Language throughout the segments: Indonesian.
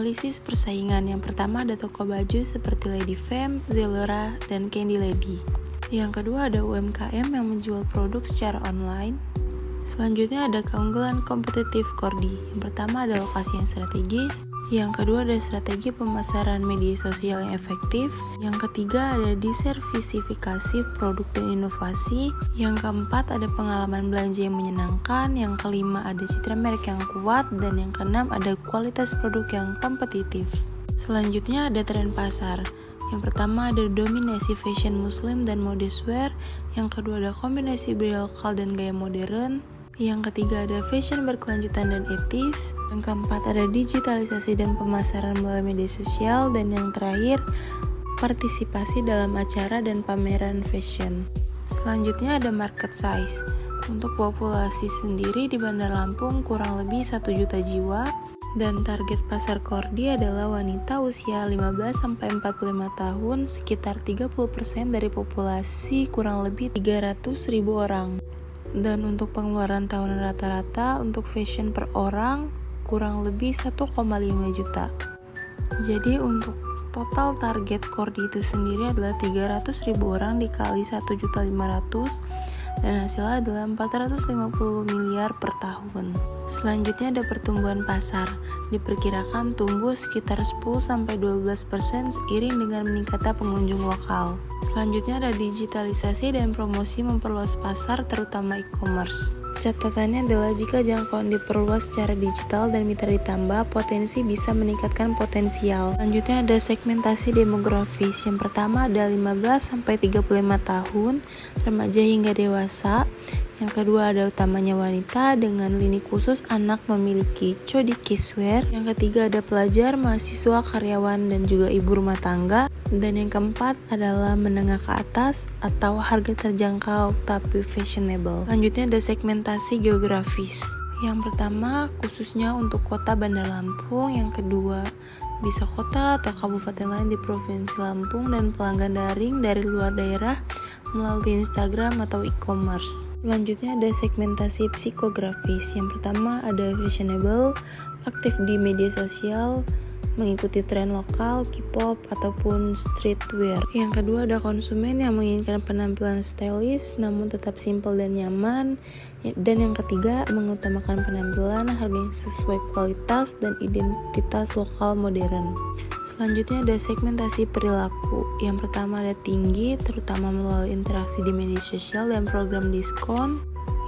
Analisis persaingan. Yang pertama ada toko baju seperti Lady Femme, Zalora, dan Candy Lady. Yang kedua ada UMKM yang menjual produk secara online. Selanjutnya ada keunggulan kompetitif Kordi. Yang pertama ada lokasi yang strategis. Yang kedua ada strategi pemasaran media sosial yang efektif. Yang ketiga ada diversifikasi produk dan inovasi. Yang keempat ada pengalaman belanja yang menyenangkan. Yang kelima ada citra merek yang kuat. Dan yang keenam ada kualitas produk yang kompetitif. Selanjutnya ada tren pasar. Yang pertama ada dominasi fashion muslim dan modestwear. Yang kedua ada kombinasi budaya lokal dan gaya modern. Yang ketiga ada fashion berkelanjutan dan etis. Yang keempat ada digitalisasi dan pemasaran melalui media sosial. Dan yang terakhir partisipasi dalam acara dan pameran fashion. Selanjutnya ada market size. Untuk populasi sendiri di Bandar Lampung kurang lebih 1 juta jiwa. Dan target pasar Kordi adalah wanita usia 15-45 tahun, sekitar 30% dari populasi kurang lebih 300.000 orang. Dan untuk pengeluaran tahunan rata-rata untuk fashion per orang kurang lebih 1,5 juta. Jadi untuk total target Kordi itu sendiri adalah 300.000 orang dikali 1.500.000 dan hasilnya adalah 450 miliar per tahun. Selanjutnya ada pertumbuhan pasar. Diperkirakan tumbuh sekitar 10-12% seiring dengan meningkatnya pengunjung lokal. Selanjutnya ada digitalisasi dan promosi memperluas pasar terutama e-commerce. Catatannya adalah jika jangkauan diperluas secara digital dan mitra ditambah, potensi bisa meningkatkan potensial. Selanjutnya ada segmentasi demografis. Yang pertama ada 15-35 tahun, remaja hingga dewasa. Yang kedua ada utamanya wanita dengan lini khusus anak memiliki Chody Kidswear. Yang ketiga ada pelajar, mahasiswa, karyawan, dan juga ibu rumah tangga. Dan yang keempat adalah menengah ke atas atau harga terjangkau tapi fashionable. Selanjutnya ada segmentasi geografis. Yang pertama khususnya untuk kota Bandar Lampung. Yang kedua bisa kota atau kabupaten lain di Provinsi Lampung dan pelanggan daring dari luar daerah melalui Instagram atau e-commerce. Selanjutnya ada segmentasi psikografis. Yang pertama ada fashionable, aktif di media sosial, mengikuti tren lokal, K-pop, ataupun streetwear. Yang kedua ada konsumen yang menginginkan penampilan stylish namun tetap simpel dan nyaman. Dan yang ketiga mengutamakan penampilan, harga yang sesuai kualitas dan identitas lokal modern. Selanjutnya ada segmentasi perilaku. Yang pertama ada tinggi, terutama melalui interaksi di media sosial dan program diskon.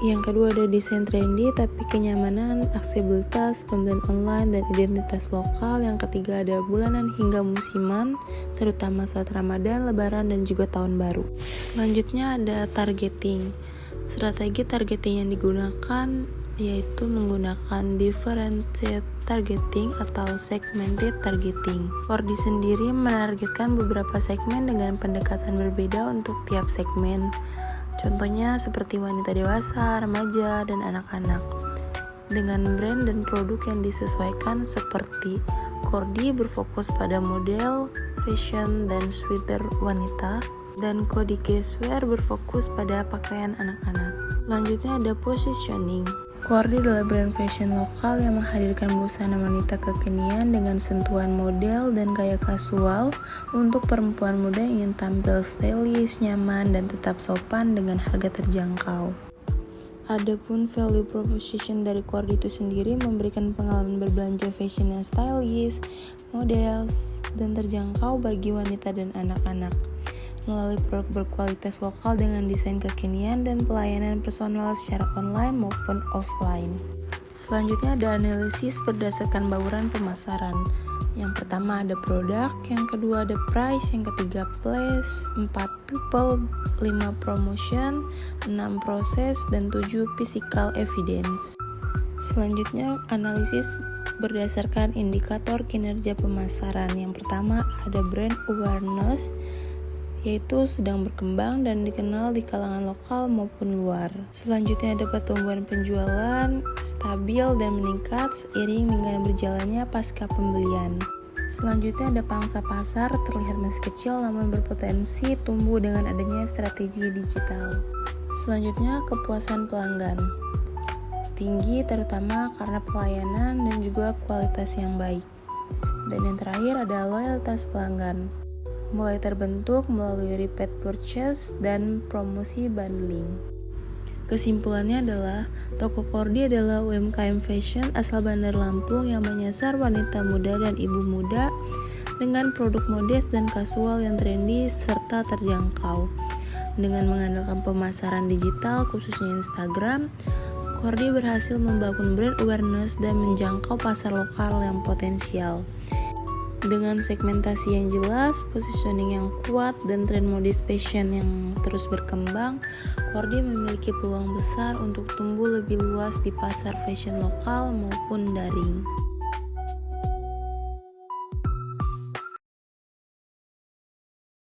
Yang kedua ada desain trendy tapi kenyamanan, aksesibilitas, pembelian online, dan identitas lokal. Yang ketiga ada bulanan hingga musiman, terutama saat Ramadan, Lebaran, dan juga Tahun Baru. Selanjutnya ada targeting. Strategi targeting yang digunakan yaitu menggunakan differentiated targeting atau segmented targeting. Kordi sendiri menargetkan beberapa segmen dengan pendekatan berbeda untuk tiap segmen. Contohnya seperti wanita dewasa, remaja, dan anak-anak. Dengan brand dan produk yang disesuaikan seperti Kordi berfokus pada model, fashion, dan sweater wanita. Dan Chody Kidswear berfokus pada pakaian anak-anak. Selanjutnya ada positioning. Kordi adalah brand fashion lokal yang menghadirkan busana wanita kekinian dengan sentuhan model dan gaya kasual untuk perempuan muda yang ingin tampil stylish, nyaman, dan tetap sopan dengan harga terjangkau. Adapun value proposition dari Kordi itu sendiri memberikan pengalaman berbelanja fashion yang stylish, model, dan terjangkau bagi wanita dan anak-anak melalui produk berkualitas lokal dengan desain kekinian dan pelayanan personal secara online maupun offline. Selanjutnya ada analisis berdasarkan bauran pemasaran. Yang pertama ada produk, yang kedua ada price, yang ketiga place, 4 people, 5 promotion, 6 proses, dan 7 physical evidence. Selanjutnya analisis berdasarkan indikator kinerja pemasaran. Yang pertama ada brand awareness, yaitu sedang berkembang dan dikenal di kalangan lokal maupun luar. Selanjutnya ada pertumbuhan penjualan stabil dan meningkat seiring dengan berjalannya pasca pembelian. Selanjutnya ada pangsa pasar, terlihat masih kecil namun berpotensi tumbuh dengan adanya strategi digital. Selanjutnya kepuasan pelanggan tinggi terutama karena pelayanan dan juga kualitas yang baik. Dan yang terakhir ada loyalitas pelanggan, mulai terbentuk melalui repeat purchase dan promosi bundling. Kesimpulannya adalah, toko Kordi adalah UMKM fashion asal Bandar Lampung yang menyasar wanita muda dan ibu muda dengan produk modest dan kasual yang trendy serta terjangkau. Dengan mengandalkan pemasaran digital, khususnya Instagram, Kordi berhasil membangun brand awareness dan menjangkau pasar lokal yang potensial. Dengan segmentasi yang jelas, positioning yang kuat, dan tren modis fashion yang terus berkembang, Kordi memiliki peluang besar untuk tumbuh lebih luas di pasar fashion lokal maupun daring.